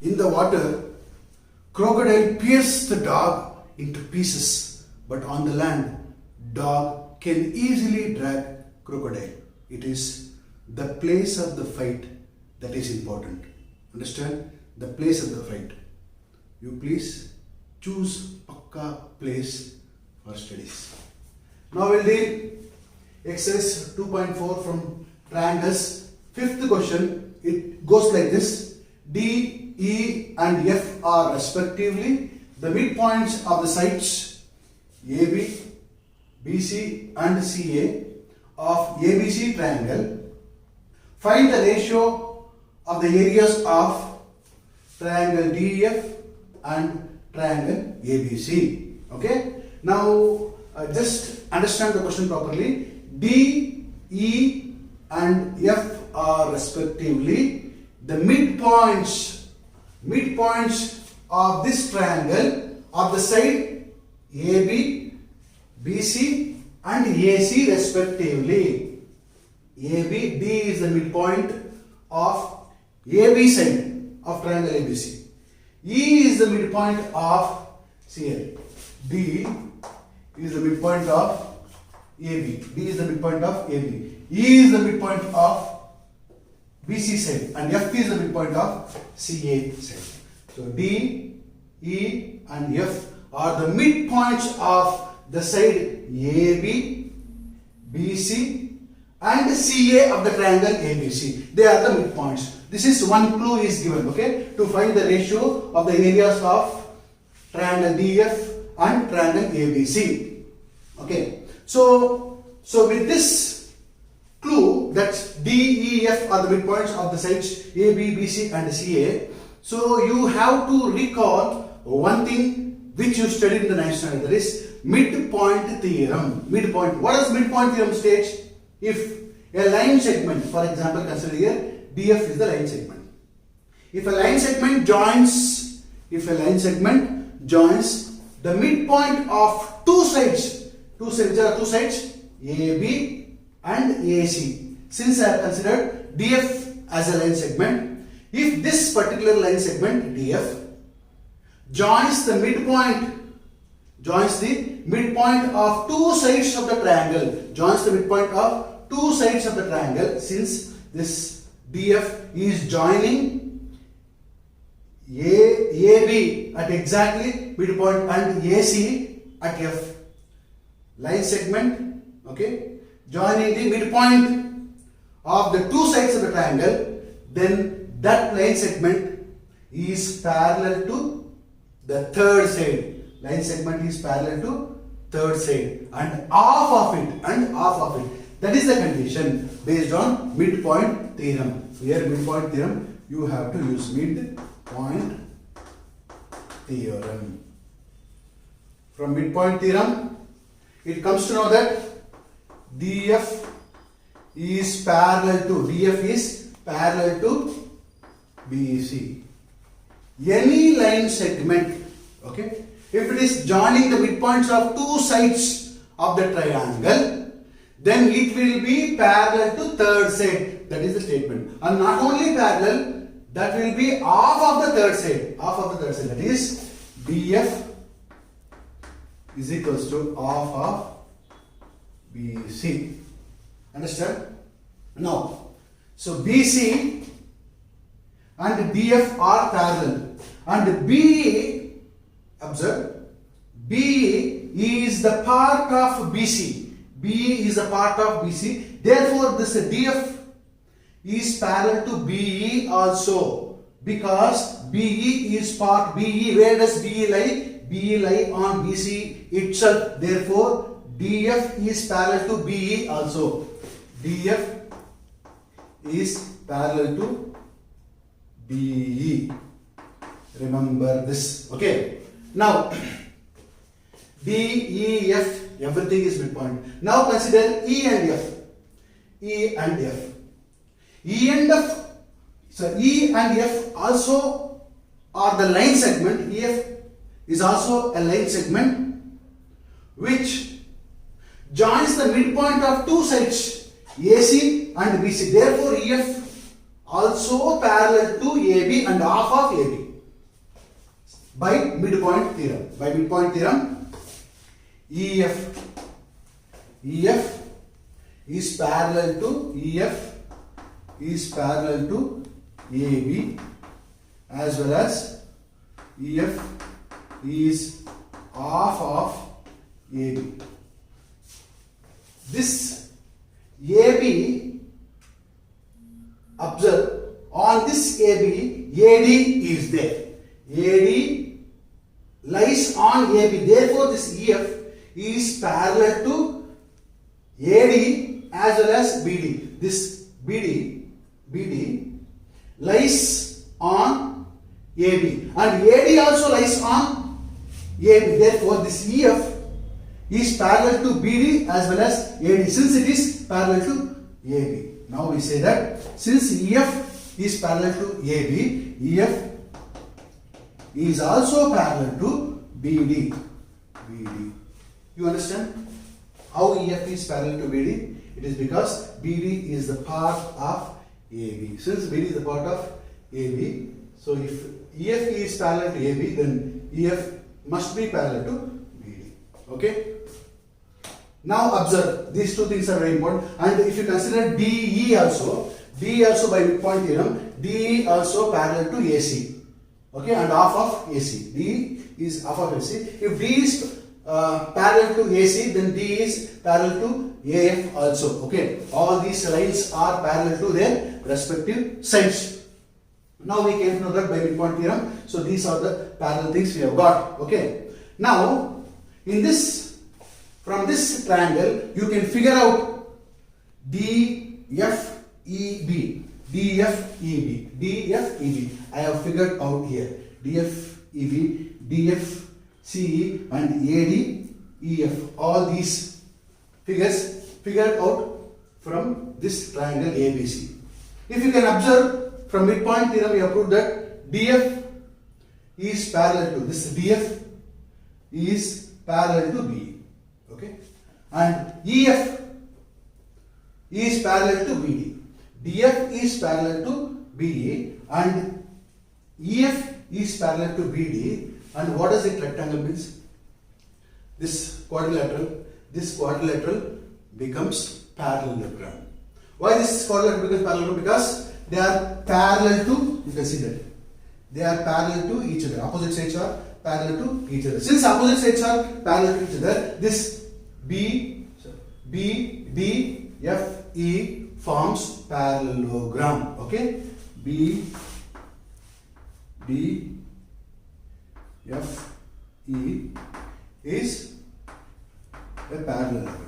In the water, crocodile pierces the dog into pieces, but on the land, dog can easily drag crocodile. It is the place of the fight that is important. Understand? The place of the fight. You please choose Pakka place for studies. Now we'll deal exercise 2.4 from triangles. Fifth question, it goes like this. D, E and F are respectively the midpoints of the sides AB, BC and CA of ABC triangle. Find the ratio of the areas of triangle DEF and triangle ABC. Okay. Now just understand the question properly. D, E and F are respectively the midpoints of this triangle of the side AB, BC and AC respectively. AB, D is the midpoint of AB side of triangle ABC. E is the midpoint of CL. D is the midpoint of AB. D is the midpoint of AB. E is the midpoint of BC side and F is the midpoint of CA side. So D, E and F are the midpoints of the side AB, BC and CA of the triangle ABC. They are the midpoints. This is one clue is given, okay, to find the ratio of the areas of triangle DF and triangle ABC. Okay, so with this clue that DEF are the midpoints of the sides AB, BC and CA, so you have to recall one thing which you studied in the 9th standard, that is midpoint theorem. Midpoint. What does midpoint theorem state? If a line segment, for example, consider here DF is the line segment. If a line segment joins the midpoint of two sides, there are two sides AB and AC. Since I have considered DF as a line segment, if this particular line segment DF joins the midpoint of two sides of the triangle, since this DF is joining AB at exactly midpoint and AC at F, line segment, okay, joining the midpoint of the two sides of the triangle, then that line segment is parallel to the third side. Line segment is parallel to third side and half of it. That is the condition based on midpoint theorem. Here midpoint theorem, you have to use midpoint theorem. From midpoint theorem, it comes to know that DF is parallel to BC. Any line segment, okay, if it is joining the midpoints of two sides of the triangle, then it will be parallel to third side. That is the statement. And not only parallel, that will be half of the third side. That is DF is equals to half of BC. Understand? Now, so BC and DF are parallel, and BE, observe, BE is the part of BC. BE is a part of BC. Therefore, this DF is parallel to BE also, because BE is part BE. Where does BE lie? BE lie on BC itself. Therefore, DF is parallel to BE also. DF is parallel to BE. Remember this. Okay. Now, DEF, everything is midpoint. Now consider E and F. E and F. E and F. So E and F also are the line segment. EF is also a line segment which joins the midpoint of two sides AC and BC. Therefore, EF also parallel to AB and half of AB. by midpoint theorem. By midpoint theorem, EF is parallel to AB, as well as EF is half of AB. This AB, observe, on this AB, AD is there. AD lies on AB. Therefore, this EF is parallel to AD as well as BD. This BD lies on AB, and AD also lies on AB. Therefore, this EF is parallel to BD as well as AD, since it is parallel to AB. Now we say that since EF is parallel to AB, EF is also parallel to BD. You understand how EF is parallel to BD? It is because BD is the part of AB. Since BD is the part of AB, so if EF is parallel to AB, then EF must be parallel to BD. Okay? Now observe, these two things are very important, and if you consider DE also by midpoint theorem, DE also parallel to AC. Okay, and half of AC. D is half of AC. If D is parallel to AC, then D is parallel to AF also. Okay, all these lines are parallel to their respective sides. Now we came to know that by midpoint theorem. So these are the parallel things we have got. Okay, now in this, from this triangle, you can figure out DFEB. I have figured out here. DFEB, DFCE and ADEF. All these figures figured out from this triangle ABC. If you can observe from midpoint theorem, we have proved that DF is parallel to this. DF is parallel to BE. Okay, and EF is parallel to BD. DF is parallel to BE and EF is parallel to BD. And what does it rectangle means? This quadrilateral becomes parallelogram. Why this quadrilateral becomes parallelogram? Because they are parallel to, you can see that, they are parallel to each other. Opposite sides are parallel to each other. Since opposite sides are parallel to each other, this BDFE forms parallelogram. Okay, BDFE is a parallelogram.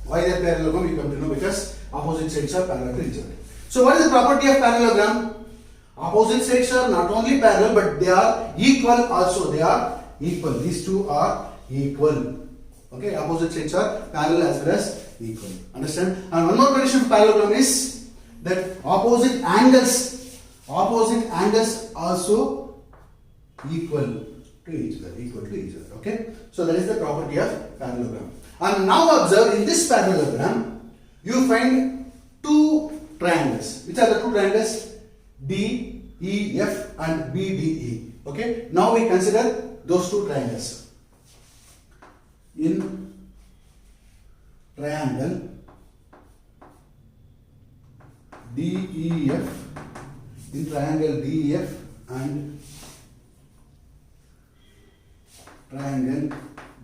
Why they are parallelogram? You come to know because opposite sides are parallel to each other. So what is the property of parallelogram? Opposite sides are not only parallel, but they are equal also. They are equal. These two are equal. Okay, opposite sides are parallel as well as equal. Understand? And one more condition of parallelogram is that opposite angles also equal to each other. Okay, so that is the property of parallelogram. And now observe, in this parallelogram you find two triangles. Which are the two triangles? DEF and BDE. Okay, now we consider those two triangles. In triangle DEF, and triangle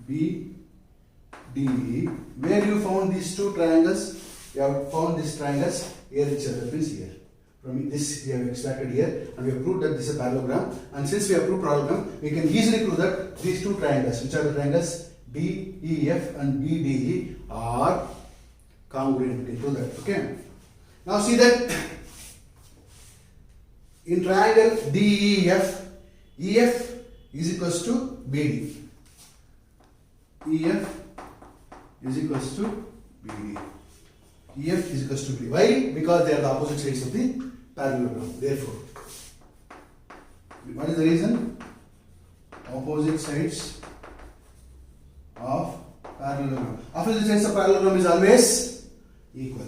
BDE, where you found these two triangles? You have found these triangles here itself. That means here. From this we have extracted here, and we have proved that this is a parallelogram. And since we have proved parallelogram, we can easily prove that these two triangles, which are the triangles DEF and BDE, are congruent. We can prove that. Okay. Now see that in triangle DEF, EF is equals to BD. EF is equals to BD. EF is equals to BD. Why? Because they are the opposite sides of the parallelogram. Therefore, what is the reason? Opposite sides of parallelogram. Opposite sides of parallelogram is always equal.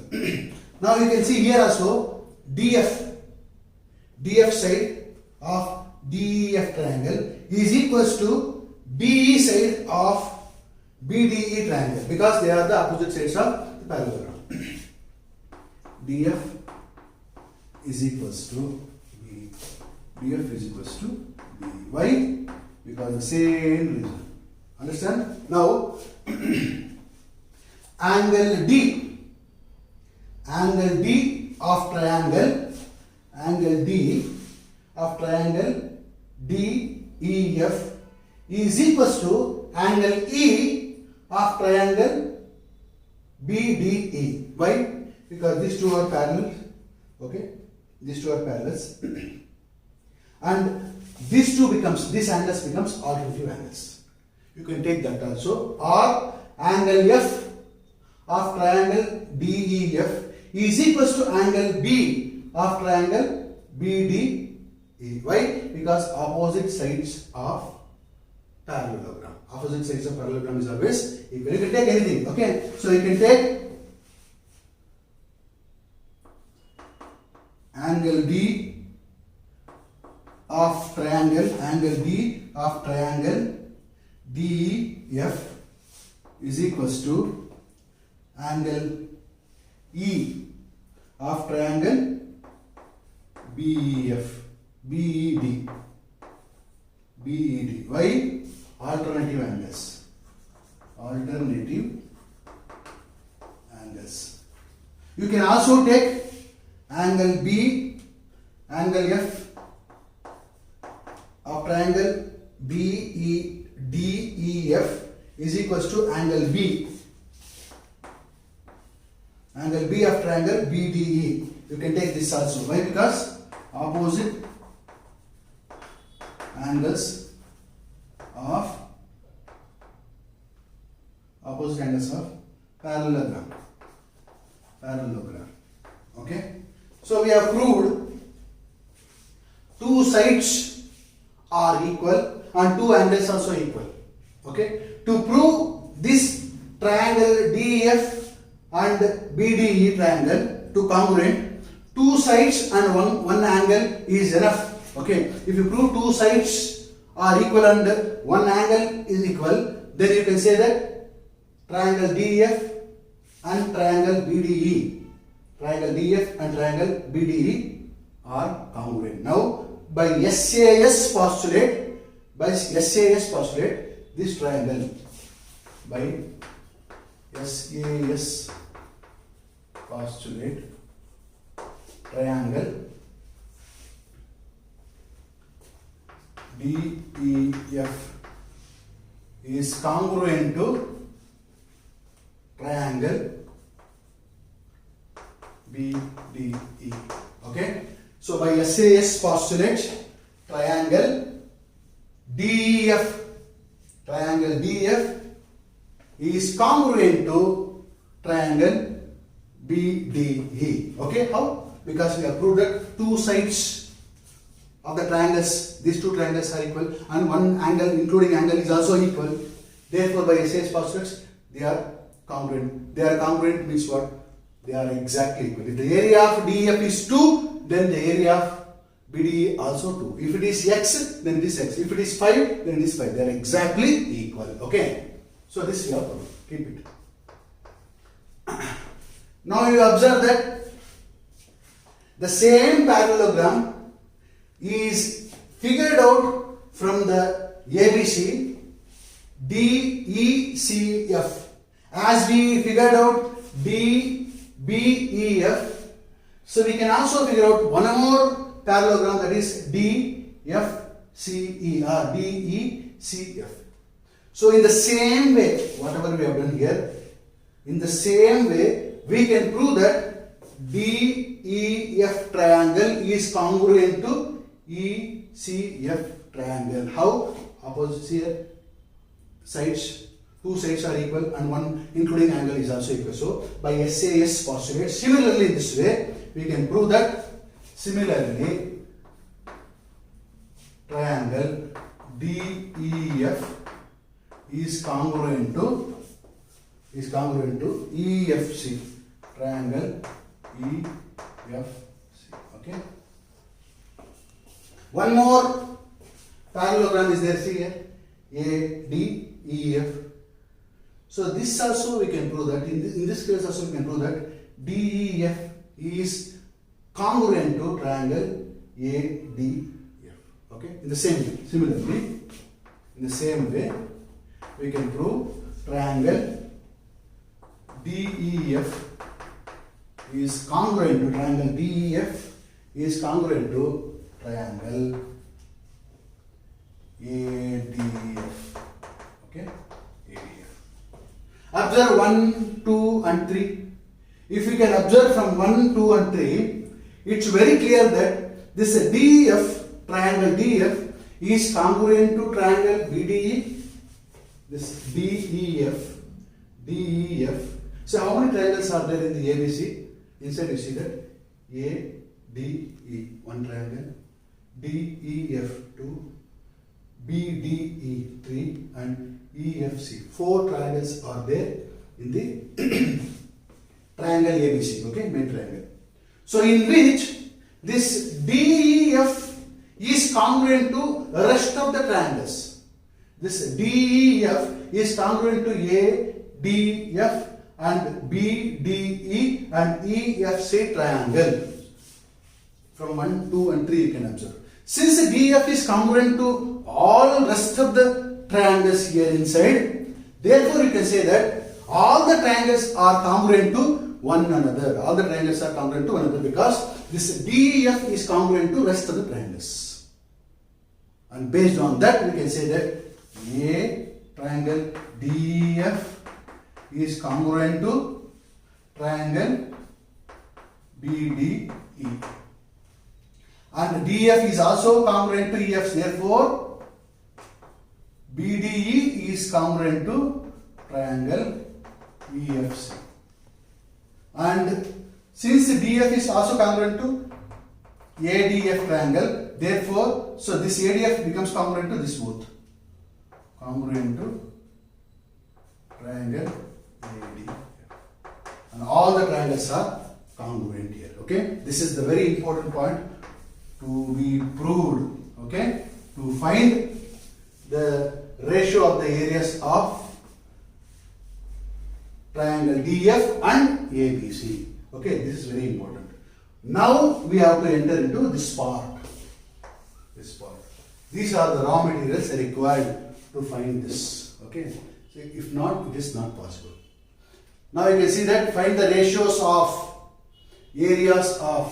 Now you can see here also DF DF side of DEF triangle is equals to BE side of BDE triangle, because they are the opposite sides of the parallelogram. DF is equals to B. DF is equals to B. Why? Because the same reason. Understand? Now, angle D of triangle, DEF is equals to angle E of triangle BDE. Why? Because these two are parallel. Okay, these two are parallels, and this angles becomes alternative angles. You can take that also. Or angle F of triangle DEF is equals to angle B of triangle BDE. Why? Because opposite sides of parallelogram. Opposite sides of parallelogram is always equal. You can take anything. Okay, so you can take angle D of triangle DEF is equals to angle E of triangle BED. Why? Alternative angles. You can also take angle F of triangle DEF is equals to angle B of triangle BDE. You can take this also. Why? Because opposite angles of parallelogram. Okay, so we have proved two sides are equal and two angles also equal. Okay, to prove this triangle DEF and BDE triangle to congruent, two sides and one angle is enough. Okay, if you prove two sides are equal and one angle is equal, then you can say that triangle DEF and triangle BDE are congruent. Now, by SAS postulate, this triangle, triangle DEF is congruent to triangle BDE. Okay, so by SAS postulate, triangle DEF is congruent to triangle BDE. Okay, how? Because we have proved that two sides of the triangles, these two triangles are equal, and one angle, including angle, is also equal. Therefore, by SAS postulates, they are congruent. They are congruent means what? They are exactly equal. If the area of DEF is 2, then the area of BDE also 2. If it is x, then it is x. If it is 5, then it is 5. They are exactly equal. Okay. So this we have to keep it. Now you observe that the same parallelogram is figured out from the ABC DECF. As we figured out DBEF, so we can also figure out one more parallelogram, that is DFCE or DECF. So in the same way, whatever we have done here, in the same way we can prove that DEF triangle is congruent to ECF triangle. How? Opposite sides, two sides are equal and one including angle is also equal. So by SAS postulate, similarly in this way we can prove that similarly triangle DEF is congruent to EFC, triangle EFC. Okay. One more parallelogram is there, see here, ADEF. So this also we can prove that, in this case also we can prove that DEF is congruent to triangle ADF. Okay, in the same way, similarly, in the same way, we can prove triangle DEF is congruent to triangle DEF is congruent to triangle ADF. Okay, ADF. Observe 1, 2 and 3. If we can observe from 1, 2 and 3, it's very clear that this DEF, triangle DEF is congruent to triangle BDE. This DEF. So how many triangles are there in the ABC? Inside you see that ADE, one triangle, DEF 2, BDE 3 and EFC. 4 triangles are there in the triangle ABC, okay, main triangle. So in which this DEF is congruent to the rest of the triangles. This DEF is congruent to ADF and BDE and EFC triangle. From 1, 2 and 3 you can observe. Since DEF is congruent to all rest of the triangles here inside, therefore you can say that all the triangles are congruent to one another. All the triangles are congruent to one another because this DEF is congruent to rest of the triangles. And based on that we can say that A triangle DEF is congruent to triangle BDE. And DF is also congruent to EF. Therefore, BDE is congruent to triangle EFC. And since DF is also congruent to ADF triangle, therefore, so this ADF becomes congruent to this both. Congruent to triangle ADF. And all the triangles are congruent here. Okay, this is the very important point to be proved. Okay, to find the ratio of the areas of triangle DF and ABC. Okay, this is very important. Now we have to enter into this part. These are the raw materials required to find this. Okay, so if not, it is not possible. Now you can see that find the ratios of areas of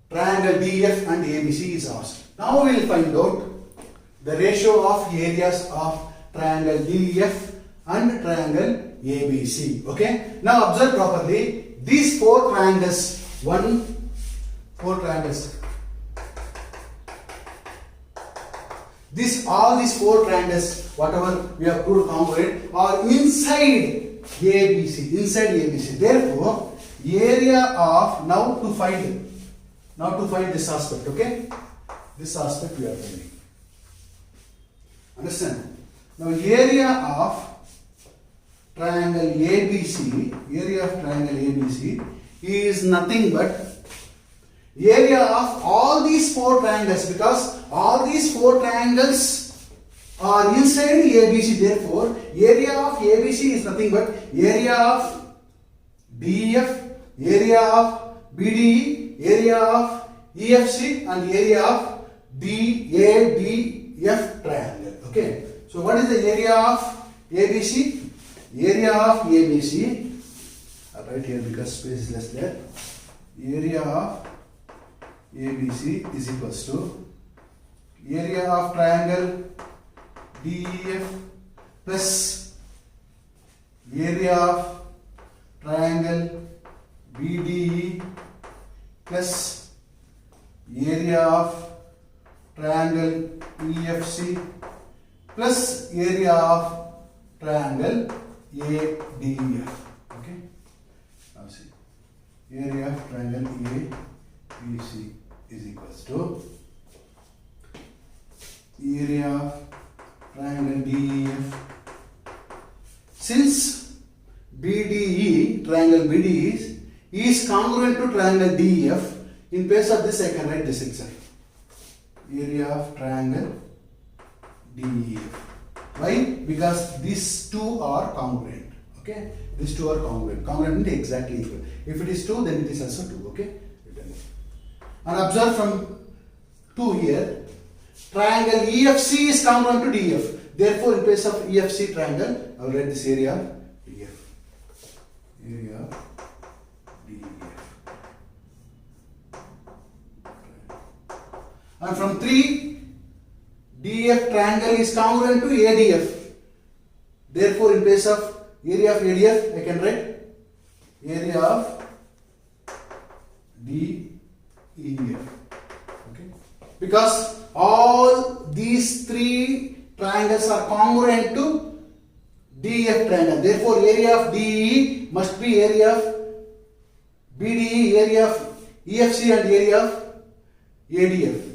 triangle DF and ABC is asked. Now we will find out the ratio of areas of triangle DF and triangle ABC. Okay. Now observe properly. These 4 triangles, 4 triangles. All these 4 triangles, whatever we have proved congruent, are inside ABC. Inside ABC. Therefore, area of now to find this aspect. Okay. This aspect we are finding. Understand? Now area of triangle ABC, is nothing but area of all these 4 triangles, because all these 4 triangles are inside ABC. Therefore, area of ABC is nothing but area of DF, area of BDE, area of EFC and area of DADF triangle. Okay. So what is the area of ABC? Area of ABC, I'll write here because space is less there. Area of ABC is equals to area of triangle DEF plus area of triangle BDE plus area of triangle EFC plus area of triangle ADF. Okay. Now see, area of triangle ABC is equals to area of triangle DEF. Since BDE, triangle BDE is congruent to triangle DEF, in place of this I can write this itself. area of triangle DEF. Why? Because these two are congruent. Okay, these two are congruent. Congruent means exactly equal. If it is 2, then it is also 2. Okay, and observe from 2 here. Triangle EFC is congruent to DF. Therefore, in place of EFC triangle, I will write this area of DF. Area of DEF. And from 3, DF triangle is congruent to ADF. Therefore, in place of area of ADF, I can write area of DEF. Okay? Because all these 3 triangles are congruent to DEF triangle. Therefore, area of DE must be area of BDE, area of EFC, and area of ADF.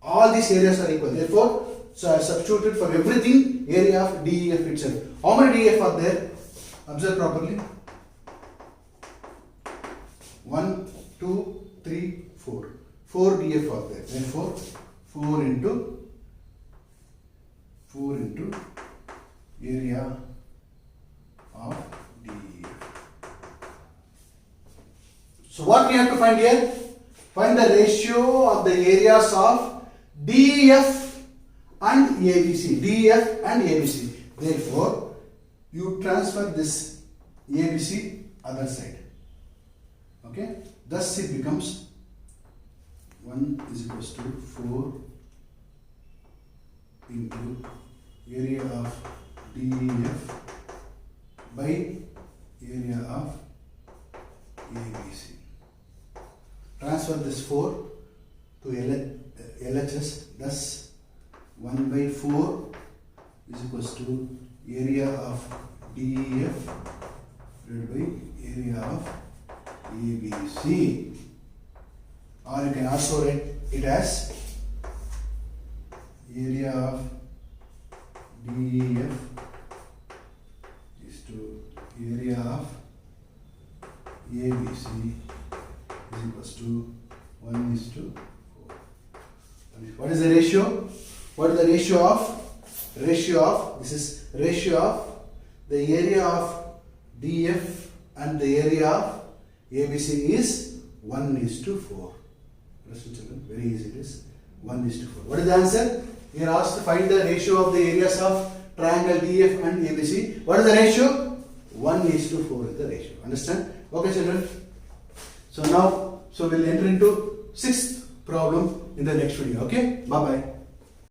All these areas are equal. Therefore, so I substituted for everything area of DEF itself. How many DEF are there? Observe properly. 1, 2, 3, 4. 4 DF are there. Therefore, 4 into area of DEF. So what we have to find here? Find the ratio of the areas of DEF and ABC. DEF and ABC. Therefore, you transfer this ABC other side. Okay? Thus it becomes 1 is equals to 4 into area of DEF by area of ABC. Transfer this 4 to LHS. Thus 1 by 4 is equals to area of DEF divided by area of ABC. Or you can also write it as area of DEF is to area of ABC is equals to 1 is to 4. What is the ratio? What is the ratio of? This is ratio of the area of DF and the area of ABC is 1 is to 4. Very easy it is. 1 is to 4. What is the answer? We are asked to find the ratio of the areas of triangle DF and ABC. What is the ratio? 1 is to 4 is the ratio. Understand? Okay, children. So now, we'll enter into 6th problem in the next video. Okay? Bye bye.